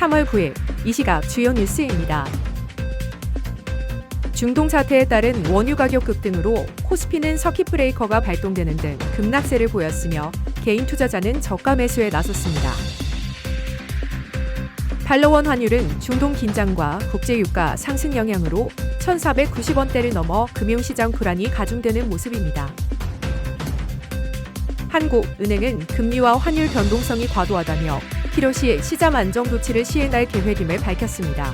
3월 9일 이 시각 주요 뉴스입니다. 중동 사태에 따른 원유 가격 급등으로 코스피는 서킷 브레이커가 발동되는 등 급락세를 보였으며 개인 투자자는 저가 매수에 나섰습니다. 달러원 환율은 중동 긴장과 국제 유가 상승 영향으로 1,490원대를 넘어 금융시장 불안이 가중되는 모습입니다. 한국은행은 금리와 환율 변동성이 과도하다며 필요시 시장 안정 조치를 시행할 계획임을 밝혔습니다.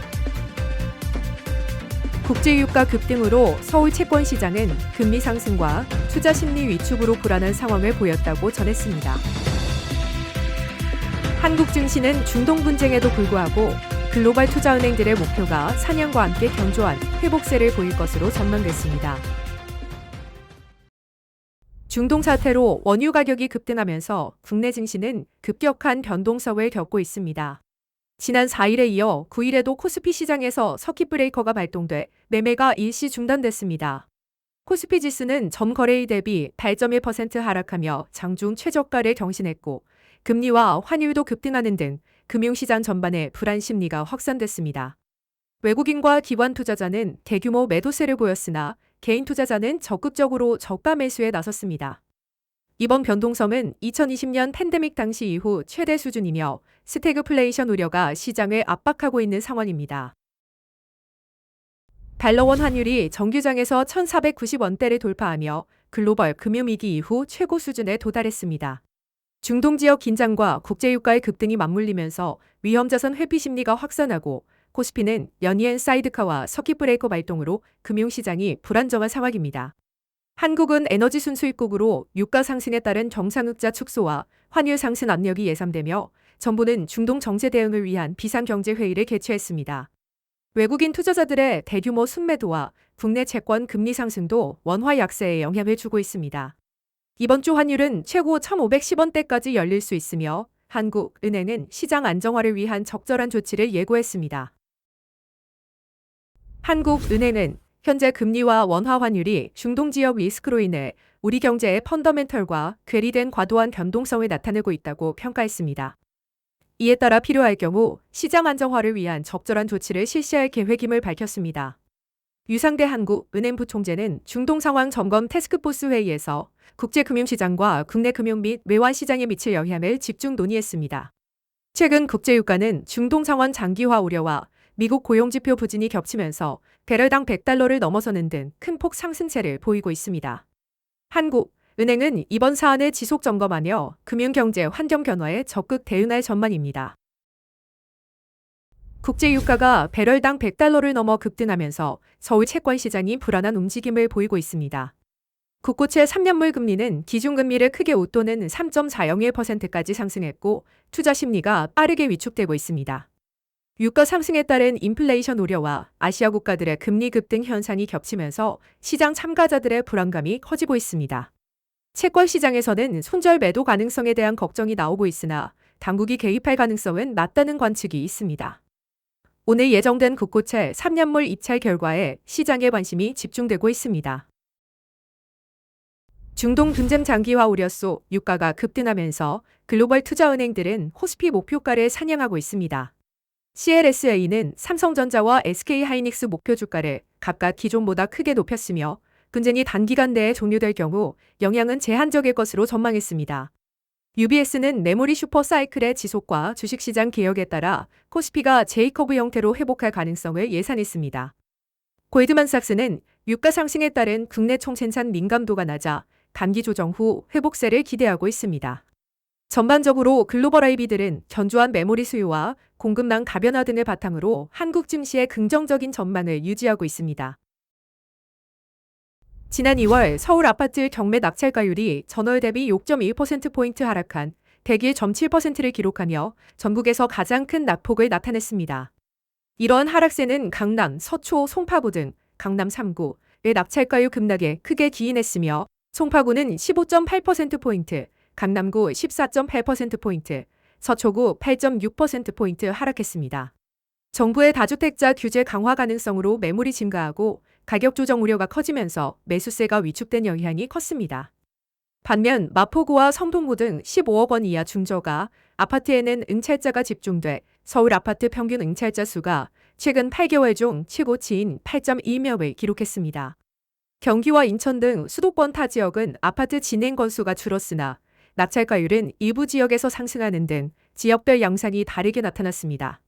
국제유가 급등으로 서울 채권시장은 금리 상승과 투자 심리 위축으로 불안한 상황을 보였다고 전했습니다. 한국 증시는 중동 분쟁에도 불구하고 글로벌 투자은행들의 목표가 상향과 함께 견조한 회복세를 보일 것으로 전망됐습니다. 중동 사태로 원유 가격이 급등하면서 국내 증시는 급격한 변동성을 겪고 있습니다. 지난 4일에 이어 9일에도 코스피 시장에서 서킷 브레이커가 발동돼 매매가 일시 중단됐습니다. 코스피 지수는 전 거래일 대비 8.1% 하락하며 장중 최저가를 경신했고 금리와 환율도 급등하는 등 금융시장 전반에 불안 심리가 확산됐습니다. 외국인과 기관 투자자는 대규모 매도세를 보였으나 개인 투자자는 적극적으로 저가 매수에 나섰습니다. 이번 변동성은 2020년 팬데믹 당시 이후 최대 수준이며 스태그플레이션 우려가 시장을 압박하고 있는 상황입니다. 달러원 환율이 정규장에서 1,490원대를 돌파하며 글로벌 금융위기 이후 최고 수준에 도달했습니다. 중동 지역 긴장과 국제유가의 급등이 맞물리면서 위험자산 회피 심리가 확산하고 코스피는 연이엔 사이드카와 서킷 브레이커 발동으로 금융시장이 불안정한 상황입니다. 한국은 에너지 순수입국으로 유가 상승에 따른 정상흑자 축소와 환율 상승 압력이 예상되며 정부는 중동 정제 대응을 위한 비상경제회의를 개최했습니다. 외국인 투자자들의 대규모 순매도와 국내 채권 금리 상승도 원화 약세에 영향을 주고 있습니다. 이번 주 환율은 최고 1,510원대까지 열릴 수 있으며 한국은행은 시장 안정화를 위한 적절한 조치를 예고했습니다. 한국은행은 현재 금리와 원화 환율이 중동 지역 리스크로 인해 우리 경제의 펀더멘털과 괴리된 과도한 변동성을 나타내고 있다고 평가했습니다. 이에 따라 필요할 경우 시장 안정화를 위한 적절한 조치를 실시할 계획임을 밝혔습니다. 유상대 한국은행 부총재는 중동 상황 점검 태스크포스 회의에서 국제금융시장과 국내 금융 및 외환 시장에 미칠 영향을 집중 논의했습니다. 최근 국제유가는 중동 상황 장기화 우려와 미국 고용지표 부진이 겹치면서 배럴당 $100를 넘어서는 등 큰 폭 상승세를 보이고 있습니다. 한국은행은 이번 사안을 지속 점검하며 금융경제 환경 변화에 적극 대응할 전망입니다. 국제유가가 배럴당 $100를 넘어 급등하면서 서울 채권시장이 불안한 움직임을 보이고 있습니다. 국고채 3년물 금리는 기준금리를 크게 웃도는 3.401%까지 상승했고 투자 심리가 빠르게 위축되고 있습니다. 유가 상승에 따른 인플레이션 우려와 아시아 국가들의 금리 급등 현상이 겹치면서 시장 참가자들의 불안감이 커지고 있습니다. 채권 시장에서는 손절 매도 가능성에 대한 걱정이 나오고 있으나 당국이 개입할 가능성은 낮다는 관측이 있습니다. 오늘 예정된 국고채 3년물 입찰 결과에 시장의 관심이 집중되고 있습니다. 중동 분쟁 장기화 우려 속 유가가 급등하면서 글로벌 투자은행들은 코스피 목표가를 상향하고 있습니다. CLSA는 삼성전자와 SK하이닉스 목표 주가를 각각 기존보다 크게 높였으며 분쟁이 단기간 내에 종료될 경우 영향은 제한적일 것으로 전망했습니다. UBS는 메모리 슈퍼사이클의 지속과 주식시장 개혁에 따라 코스피가 J커브 형태로 회복할 가능성을 예상했습니다. 골드만삭스는 유가 상승에 따른 국내 총생산 민감도가 낮아 감기 조정 후 회복세를 기대하고 있습니다. 전반적으로 글로벌 IB들은 견조한 메모리 수요와 공급망 다변화 등을 바탕으로 한국 증시의 긍정적인 전망을 유지하고 있습니다. 지난 2월 서울 아파트 경매 낙찰가율이 전월 대비 6.1%포인트 하락한 101.7%를 기록하며 전국에서 가장 큰 낙폭을 나타냈습니다. 이러한 하락세는 강남, 서초, 송파구 등 강남 3구의 낙찰가율 급락에 크게 기인했으며 송파구는 15.8%포인트, 강남구 14.8%포인트, 서초구 8.6%포인트 하락했습니다. 정부의 다주택자 규제 강화 가능성으로 매물이 증가하고 가격 조정 우려가 커지면서 매수세가 위축된 영향이 컸습니다. 반면 마포구와 성동구 등 15억 원 이하 중저가 아파트에는 응찰자가 집중돼 서울 아파트 평균 응찰자 수가 최근 8개월 중 최고치인 8.2명을 기록했습니다. 경기와 인천 등 수도권 타 지역은 아파트 진행 건수가 줄었으나 낙찰가율은 일부 지역에서 상승하는 등 지역별 양상이 다르게 나타났습니다.